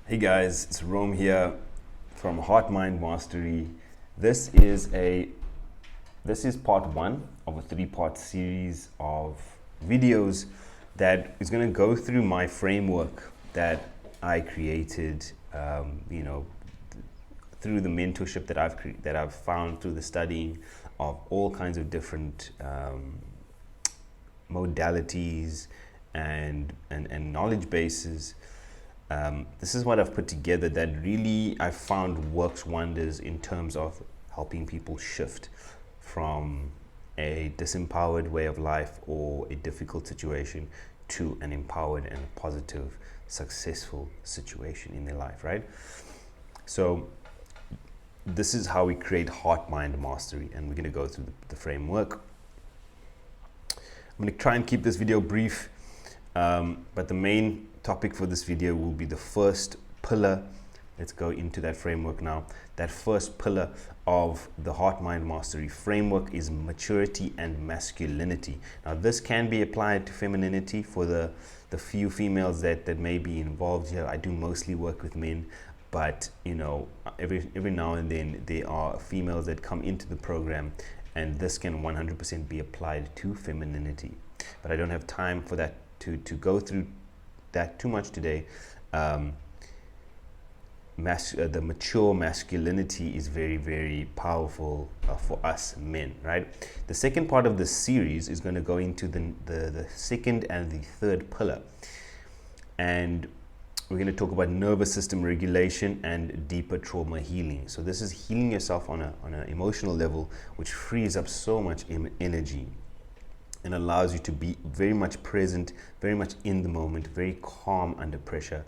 Hey guys, it's Rome here from HeartMind Mastery. This is part one of a three-part series of videos that is going to go through my framework that I created, through the mentorship that I've found through the studying of all kinds of different modalities and knowledge bases. This is what I've put together that really I found works wonders in terms of helping people shift from a disempowered way of life or a difficult situation to an empowered and positive, successful situation in their life, right? So this is how we create heart-mind mastery, and we're going to go through the framework. I'm going to try and keep this video brief, but the main topic for this video will be the first pillar. Let's go into that framework now. That first pillar of the heart-mind mastery framework is maturity and masculinity. Now this can be applied to femininity for the few females that may be involved here. I do mostly work with men, but every now and then there are females that come into the program, and this can 100% be applied to femininity. But I don't have time for that to go through that too much today. The mature masculinity is very, very powerful for us men, right? The second part of the series is going to go into the second and the third pillar, and we're going to talk about nervous system regulation and deeper trauma healing. So this is healing yourself on an emotional level, which frees up so much energy and allows you to be very much present, very much in the moment, very calm under pressure.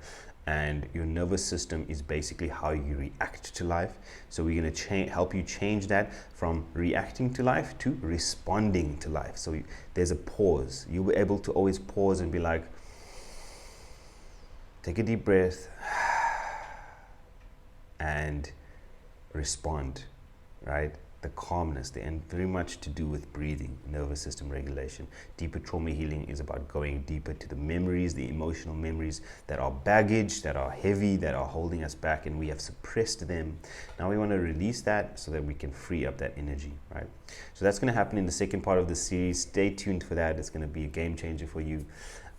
And your nervous system is basically how you react to life. So we're going to help you change that from reacting to life to responding to life. So there's a pause. You'll be able to always pause and be like, take a deep breath and respond, right? The calmness, and very much to do with breathing, nervous system regulation. Deeper trauma healing is about going deeper to the memories, the emotional memories that are baggage, that are heavy, that are holding us back, and we have suppressed them. Now we want to release that so that we can free up that energy, right? So that's going to happen in the second part of the series. Stay tuned for that. It's going to be a game changer for you.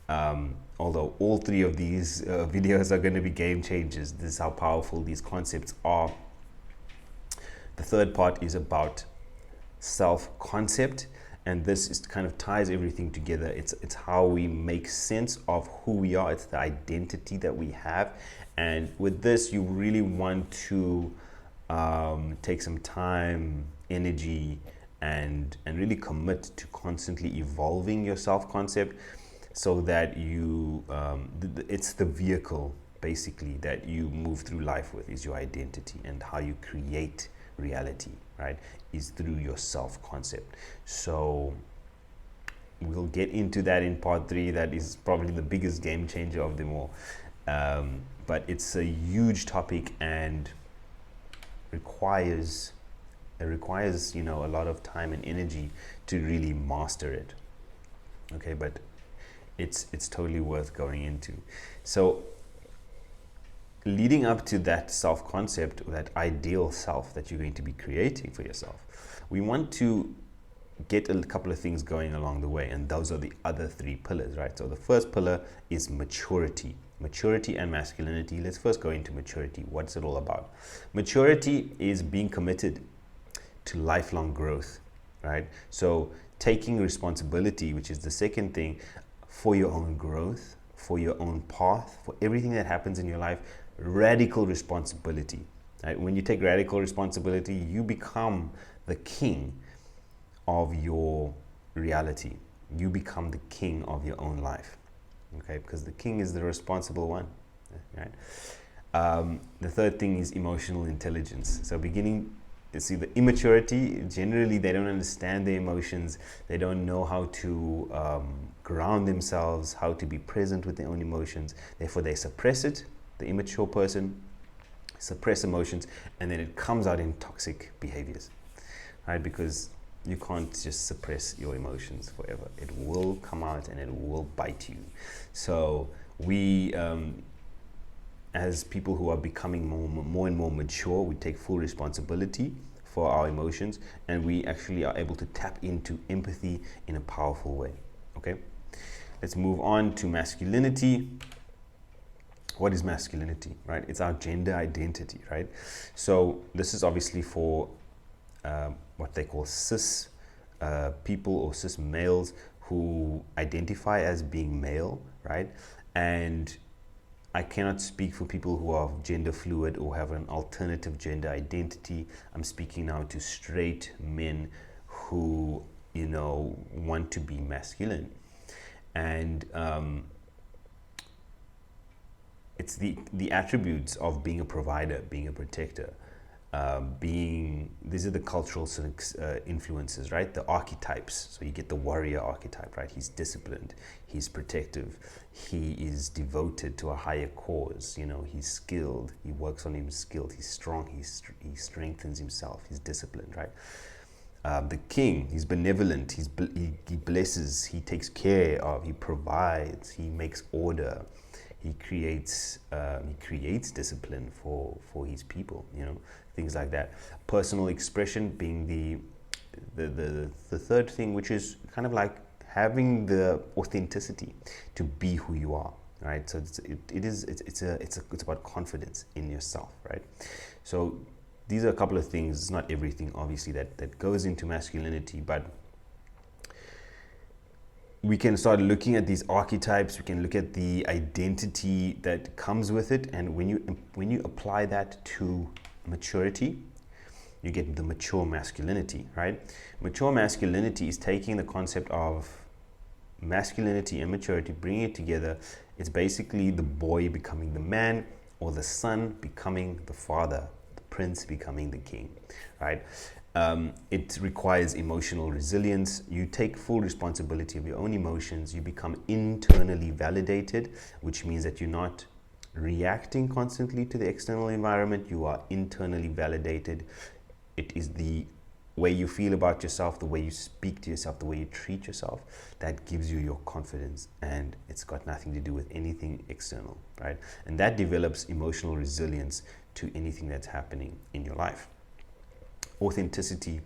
Although all three of these videos are going to be game changers. This is how powerful these concepts are. The third part is about self-concept, and this is kind of ties everything together. It's how we make sense of who we are. It's the identity that we have, and with this you really want to take some time, energy, and really commit to constantly evolving your self-concept, so that you it's the vehicle basically that you move through life with, is your identity, and how you create reality, right, is through your self-concept. So we'll get into that in part three. That is probably the biggest game changer of them all, but it's a huge topic and requires a lot of time and energy to really master it. Okay, but it's totally worth going into. So leading up to that self-concept, that ideal self that you're going to be creating for yourself, we want to get a couple of things going along the way, and those are the other three pillars, right? So the first pillar is maturity and masculinity. Let's first go into maturity. What's it all about? Maturity is being committed to lifelong growth, right? So taking responsibility, which is the second thing, for your own growth, for your own path, for everything that happens in your life. Radical responsibility, right? When you take radical responsibility, you become the king of your reality. You become the king of your own life, okay? Because the king is the responsible one, right? The third thing is emotional intelligence. So see, the immaturity, generally they don't understand their emotions. They don't know how to ground themselves, how to be present with their own emotions. Therefore they suppress it. The immature person suppress emotions, and then it comes out in toxic behaviors, right? Because you can't just suppress your emotions forever. It will come out and it will bite you. So we as people who are becoming more and more mature, we take full responsibility for our emotions, and we actually are able to tap into empathy in a powerful way. Okay, let's move on to masculinity. What is masculinity, right? It's our gender identity, right? So this is obviously for what they call cis people or cis males who identify as being male, right? And I cannot speak for people who are gender fluid or have an alternative gender identity. I'm speaking now to straight men who, you know, want to be masculine. And it's the attributes of being a provider, being a protector, these are the cultural influences, right? The archetypes. So you get the warrior archetype, right? He's disciplined, he's protective, he is devoted to a higher cause, you know, he's skilled, he works on his skills, he's strong, he strengthens himself, he's disciplined, right? The king, he's benevolent, he blesses, he takes care of, he provides, he makes order, he creates discipline for his people, you know, things like that. Personal expression being the third thing, which is kind of like having the authenticity to be who you are, right? So it's about confidence in yourself, right? So these are a couple of things. It's not everything, obviously, that goes into masculinity, but we can start looking at these archetypes. We can look at the identity that comes with it, and when you apply that to maturity, you get the mature masculinity, right? Mature masculinity is taking the concept of masculinity and maturity, bringing it together. It's basically the boy becoming the man, or the son becoming the father, the prince becoming the king, right? It requires emotional resilience. You take full responsibility of your own emotions. You become internally validated, which means that you're not reacting constantly to the external environment. You are internally validated. It is the way you feel about yourself, the way you speak to yourself, the way you treat yourself, that gives you your confidence, and it's got nothing to do with anything external, right? And that develops emotional resilience to anything that's happening in your life. Authenticity,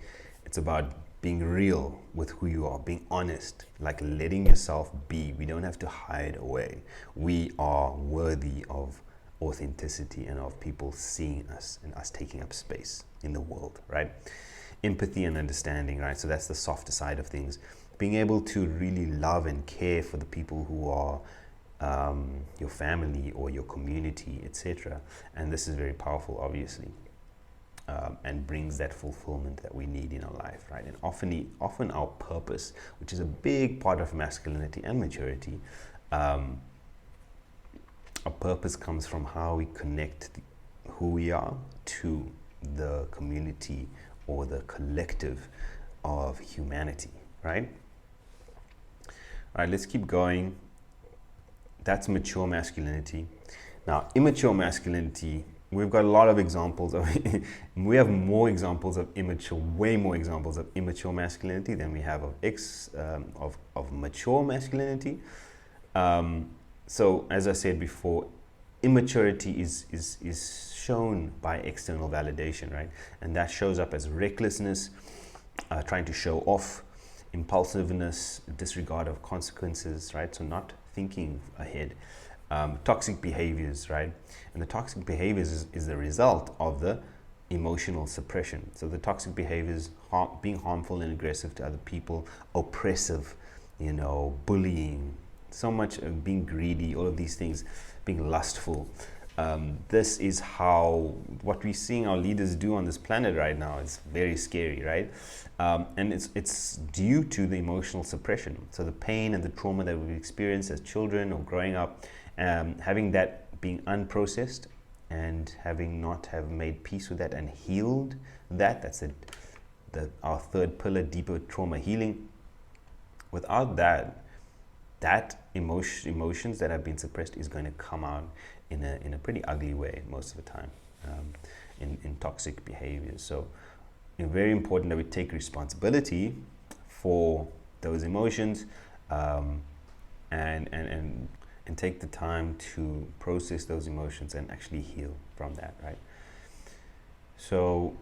it's about being real with who you are, being honest, like letting yourself be. We don't have to hide away. We are worthy of authenticity and of people seeing us and us taking up space in the world, right? Empathy and understanding, right? So that's the softer side of things. Being able to really love and care for the people who are your family or your community, etc. And this is very powerful, obviously. And brings that fulfillment that we need in our life, right? And often our purpose, which is a big part of masculinity and maturity, our purpose comes from how we connect who we are to the community or the collective of humanity, right? All right, let's keep going. That's mature masculinity. Now, immature masculinity, we've got a lot of examples of we have more examples of way more examples of immature masculinity than we have of mature masculinity. So as I said before, immaturity is shown by external validation, right? And that shows up as recklessness, trying to show off, impulsiveness, disregard of consequences, right? So not thinking ahead. Toxic behaviors, right? And the toxic behaviors is the result of the emotional suppression. So the toxic behaviors, being harmful and aggressive to other people, oppressive, you know, bullying, so much being greedy, all of these things, being lustful. This is what we're seeing our leaders do on this planet right now. It's very scary, right? And it's due to the emotional suppression. So the pain and the trauma that we've experienced as children or growing up, having that being unprocessed and having not have made peace with that and healed that's our third pillar, deeper trauma healing. Without that emotions that have been suppressed is going to come out in a pretty ugly way most of the time, in toxic behaviors. So it's very important that we take responsibility for those emotions, and and take the time to process those emotions and actually heal from that, right? So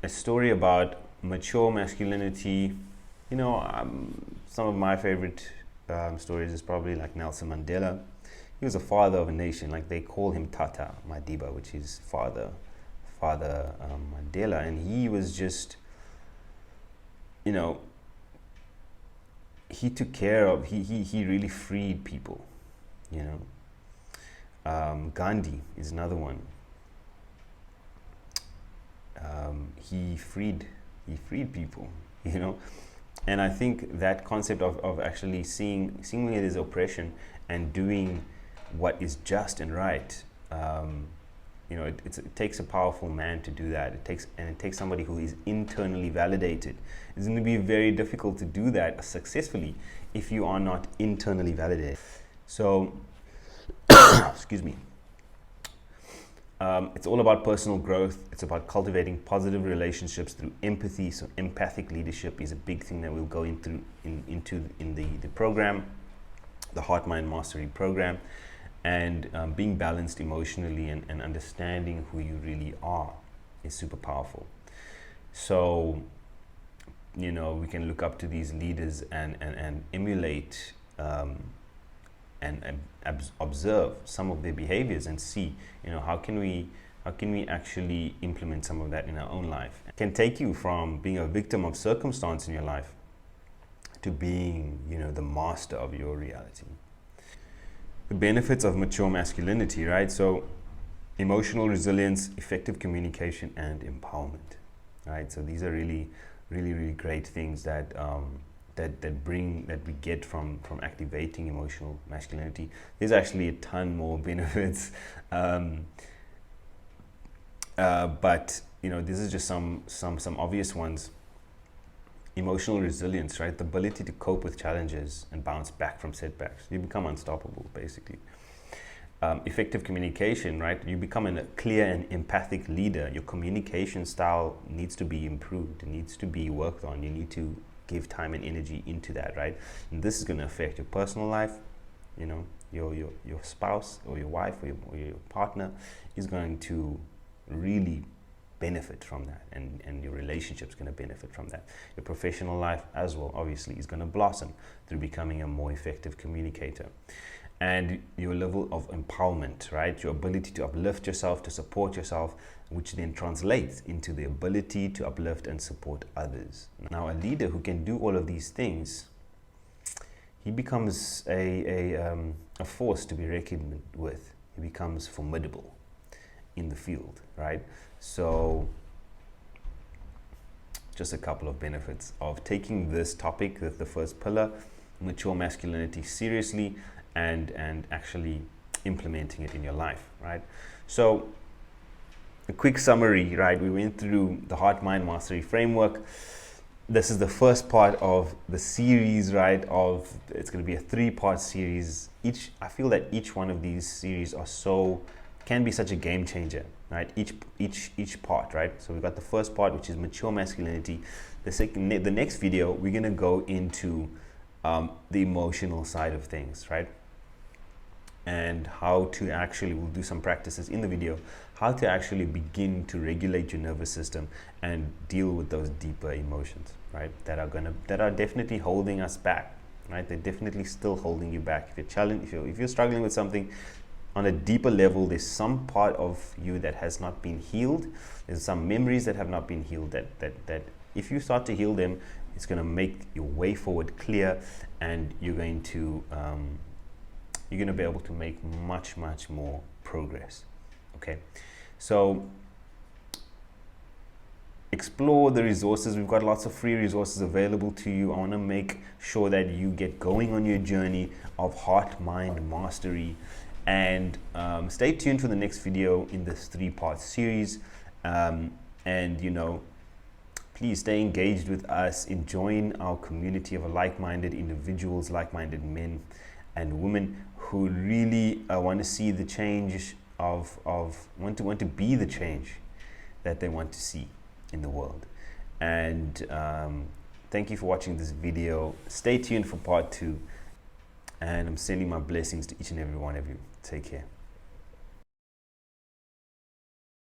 a story about mature masculinity, some of my favorite stories is probably like Nelson Mandela. He was a father of a nation, like they call him Tata Madiba, which is father Mandela, and he was just, he took care of, he really freed people, Gandhi is another one. He freed people, and I think that concept of actually seeing it as oppression and doing what is just and right, it takes a powerful man to do that. It takes somebody who is internally validated. It's going to be very difficult to do that successfully if you are not internally validated. So, excuse me. It's all about personal growth. It's about cultivating positive relationships through empathy. So empathic leadership is a big thing that we'll go into the program, the HeartMind Mastery program, and being balanced emotionally and understanding who you really are is super powerful. So, we can look up to these leaders and emulate and observe some of their behaviors and see, how can we actually implement some of that in our own life. It can take you from being a victim of circumstance in your life to being, the master of your reality. The benefits of mature masculinity, right? So emotional resilience, effective communication, and empowerment, right? So these are really, really, really great things that we get from activating emotional masculinity. There's actually a ton more benefits, but this is just some obvious ones. Emotional resilience, right? The ability to cope with challenges and bounce back from setbacks. You become unstoppable, basically. Effective communication, right? You become a clear and empathic leader. Your communication style needs to be improved. It needs to be worked on. You need to give time and energy into that, right? And this is going to affect your personal life. Your spouse or your wife or your partner is going to really benefit from that, and your relationship's going to benefit from that. Your professional life as well, obviously, is going to blossom through becoming a more effective communicator. And your level of empowerment, right? Your ability to uplift yourself, to support yourself, which then translates into the ability to uplift and support others. Now, a leader who can do all of these things, he becomes a force to be reckoned with. He becomes formidable in the field, right? So just a couple of benefits of taking this topic, the first pillar, mature masculinity, seriously and actually implementing it in your life, right? So a quick summary, right? We went through the HeartMind Mastery Framework. This is the first part of the series, right? It's going to be a 3-part series. I feel that each one of these series can be such a game changer, right? Each part, right? So we've got the first part, which is mature masculinity. The next video, we're going to go into the emotional side of things, right? And how to actually, we'll do some practices in the video, how to actually begin to regulate your nervous system and deal with those deeper emotions, right? That are definitely holding us back, right? They're definitely still holding you back. If you're struggling with something on a deeper level, there's some part of you that has not been healed. There's some memories that have not been healed that if you start to heal them, it's going to make your way forward clear, and you're going to be able to make much more progress. Okay, so explore the resources. We've got lots of free resources available to you. I want to make sure that you get going on your journey of HeartMind Mastery, and stay tuned for the next video in this 3-part series. And please stay engaged with us and join our community of like-minded individuals, like-minded men and women who really want to see the change want to be the change that they want to see in the world. And thank you for watching this video. Stay tuned for part 2, And I'm sending my blessings to each and every one of you. Take care.